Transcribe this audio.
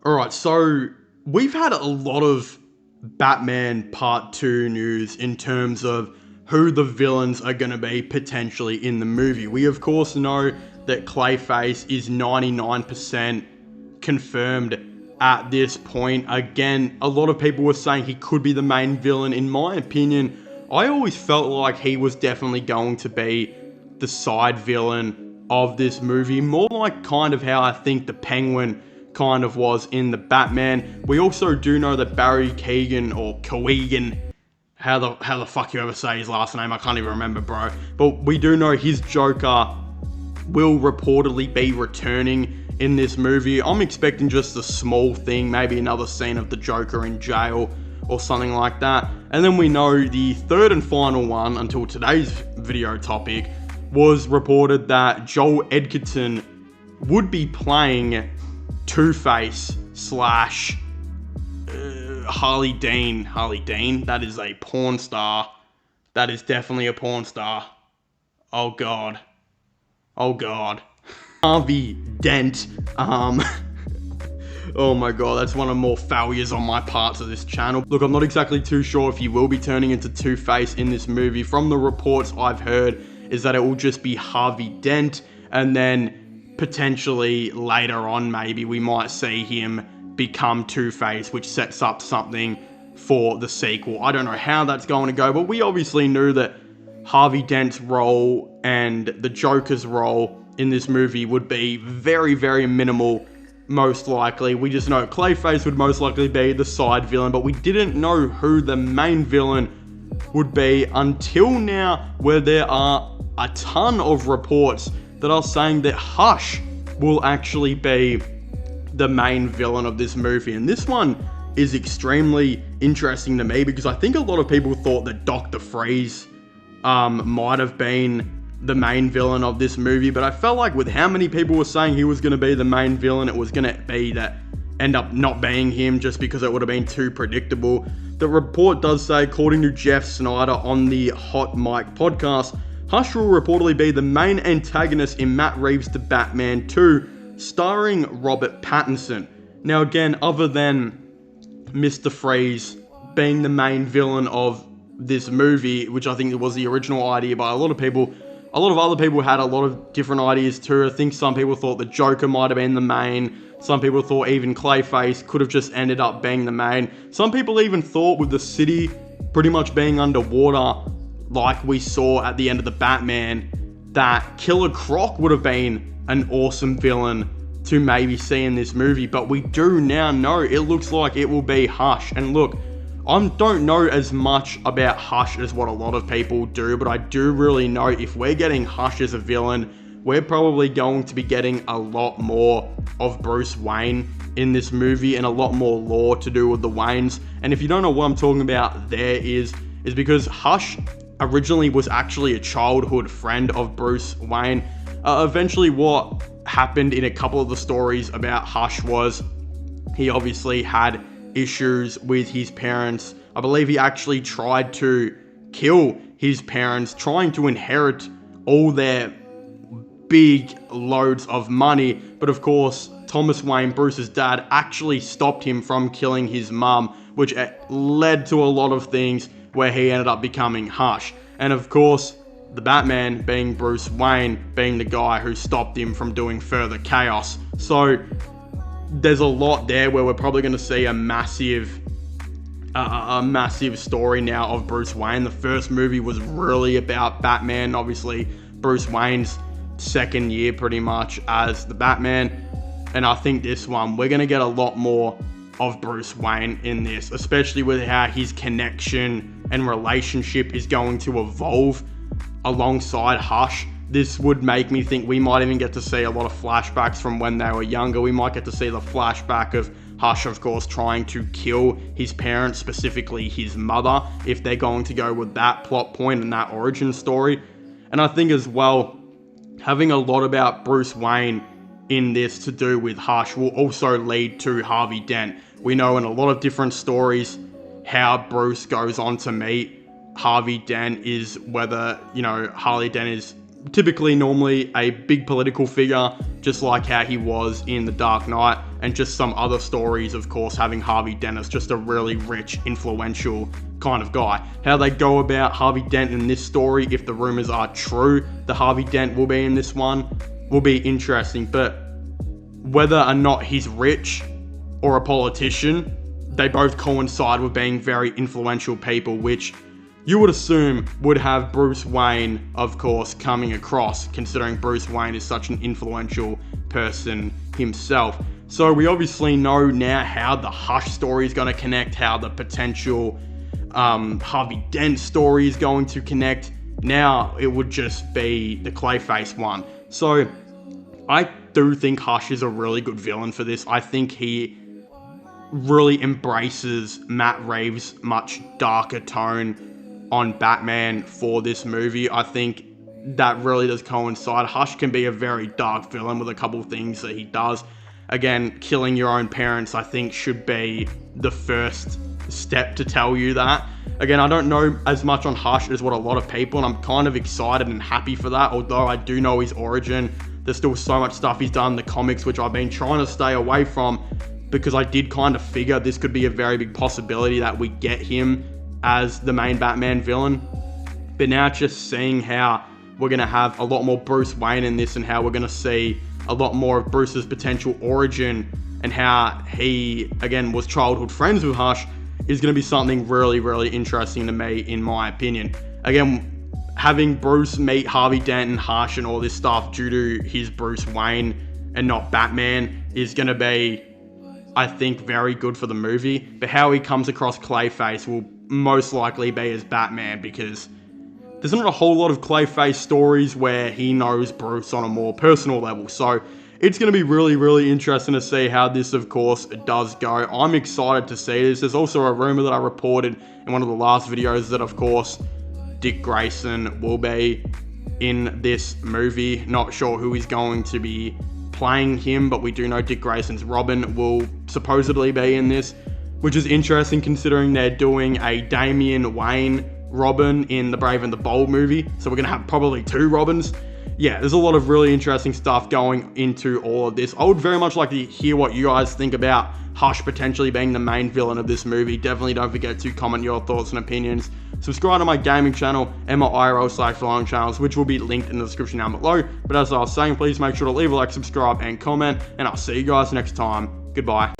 All right, so we've had a lot of Batman Part 2 news in terms of who the villains are going to be potentially in the movie. We, of course, know that Clayface is 99% confirmed at this point. Again, a lot of people were saying he could be the main villain. In my opinion, I always felt like he was definitely going to be the side villain of this movie, more like kind of how I think the Penguin kind of was in the Batman. We also do know that Barry Keoghan, or Keoghan, how the fuck you ever say his last name, I can't even remember, bro. But we do know his Joker will reportedly be returning in this movie. I'm expecting just a small thing, maybe another scene of the Joker in jail or something like that. And then we know the third and final one until today's video topic was reported that Joel Edgerton would be playing Two-Face slash Harley Dean. Harley Dean, that is a porn star. That is definitely a porn star. Oh god. Oh god. Harvey Dent. Oh my god, that's one of the more failures on my parts of this channel. Look, I'm not exactly too sure if he will be turning into Two-Face in this movie. From the reports I've heard is that it will just be Harvey Dent, and then potentially later on maybe we might see him become Two-Face, which sets up something for the sequel. I don't know how that's going to go, but we obviously knew that Harvey Dent's role and the Joker's role in this movie would be very, very minimal, most likely. We just know Clayface would most likely be the side villain, but we didn't know who the main villain would be until now, where there are a ton of reports that are saying that Hush will actually be the main villain of this movie. And this one is extremely interesting to me because I think a lot of people thought that Dr. Freeze might have been the main villain of this movie, but I felt like with how many people were saying he was going to be the main villain, it was going to be that end up not being him just because it would have been too predictable. The report does say, according to Jeff Snyder on the Hot Mic podcast, Hush will reportedly be the main antagonist in Matt Reeves' The Batman 2, starring Robert Pattinson. Now again, other than Mr. Freeze being the main villain of this movie, which I think was the original idea by a lot of people, a lot of other people had a lot of different ideas too. I think some people thought the Joker might have been the main. Some people thought even Clayface could have just ended up being the main. Some people even thought with the city pretty much being underwater, like we saw at the end of the Batman, that Killer Croc would have been an awesome villain to maybe see in this movie. But we do now know it looks like it will be Hush. And look, I don't know as much about Hush as what a lot of people do, but I do really know if we're getting Hush as a villain, we're probably going to be getting a lot more of Bruce Wayne in this movie and a lot more lore to do with the Waynes. And if you don't know what I'm talking about, there is because Hush originally was actually a childhood friend of Bruce Wayne. Eventually what happened in a couple of the stories about Hush was he obviously had issues with his parents. I believe he actually tried to kill his parents, trying to inherit all their big loads of money. But of course, Thomas Wayne, Bruce's dad, actually stopped him from killing his mum, which led to a lot of things where he ended up becoming Hush. And of course, the Batman, being Bruce Wayne, being the guy who stopped him from doing further chaos. So there's a lot there where we're probably going to see a massive story now of Bruce Wayne. The first movie was really about Batman, obviously Bruce Wayne's second year pretty much as the Batman. And I think this one, we're going to get a lot more of Bruce Wayne in this, especially with how his connection and relationship is going to evolve alongside Hush. This would make me think we might even get to see a lot of flashbacks from when they were younger. We might get to see the flashback of Hush, of course, trying to kill his parents, specifically his mother, if they're going to go with that plot point and that origin story. And I think as well, having a lot about Bruce Wayne in this to do with Hush will also lead to Harvey Dent. We know in a lot of different stories how Bruce goes on to meet Harvey Dent is whether, Harley Dent is typically normally a big political figure, just like how he was in The Dark Knight, and just some other stories, of course, having Harvey Dent as just a really rich, influential kind of guy. How they go about Harvey Dent in this story, if the rumors are true that Harvey Dent will be in this one, will be interesting. But whether or not he's rich or a politician, they both coincide with being very influential people, which you would assume would have Bruce Wayne, of course, coming across, considering Bruce Wayne is such an influential person himself. So we obviously know now how the Hush story is going to connect, how the potential Harvey Dent story is going to connect. Now it would just be the Clayface one. So I do think Hush is a really good villain for this. I think he really embraces Matt Reeves' much darker tone on Batman for this movie. I think that really does coincide. Hush can be a very dark villain with a couple of things that he does. Again, killing your own parents, I think, should be the first step to tell you that. Again, I don't know as much on Hush as what a lot of people, and I'm kind of excited and happy for that, although I do know his origin. There's still so much stuff he's done in the comics, which I've been trying to stay away from, because I did kind of figure this could be a very big possibility that we get him as the main Batman villain. But now just seeing how we're going to have a lot more Bruce Wayne in this, and how we're going to see a lot more of Bruce's potential origin, and how he, again, was childhood friends with Hush, is going to be something really, really interesting to me, in my opinion. Again, having Bruce meet Harvey Dent and Hush and all this stuff due to his Bruce Wayne and not Batman is going to be, I think, very good for the movie. But how he comes across Clayface will most likely be as Batman, because there's not a whole lot of Clayface stories where he knows Bruce on a more personal level. So it's going to be really, really interesting to see how this, of course, does go. I'm excited to see this. There's also a rumor that I reported in one of the last videos that, of course, Dick Grayson will be in this movie. Not sure who is going to be playing him, but we do know Dick Grayson's Robin will supposedly be in this, which is interesting considering they're doing a Damian Wayne Robin in the Brave and the Bold movie. So we're going to have probably two Robins. Yeah, there's a lot of really interesting stuff going into all of this. I would very much like to hear what you guys think about Hush potentially being the main villain of this movie. Definitely don't forget to comment your thoughts and opinions. Subscribe to my gaming channel and my IRL/vlogging channels, which will be linked in the description down below. But as I was saying, please make sure to leave a like, subscribe, and comment. And I'll see you guys next time. Goodbye.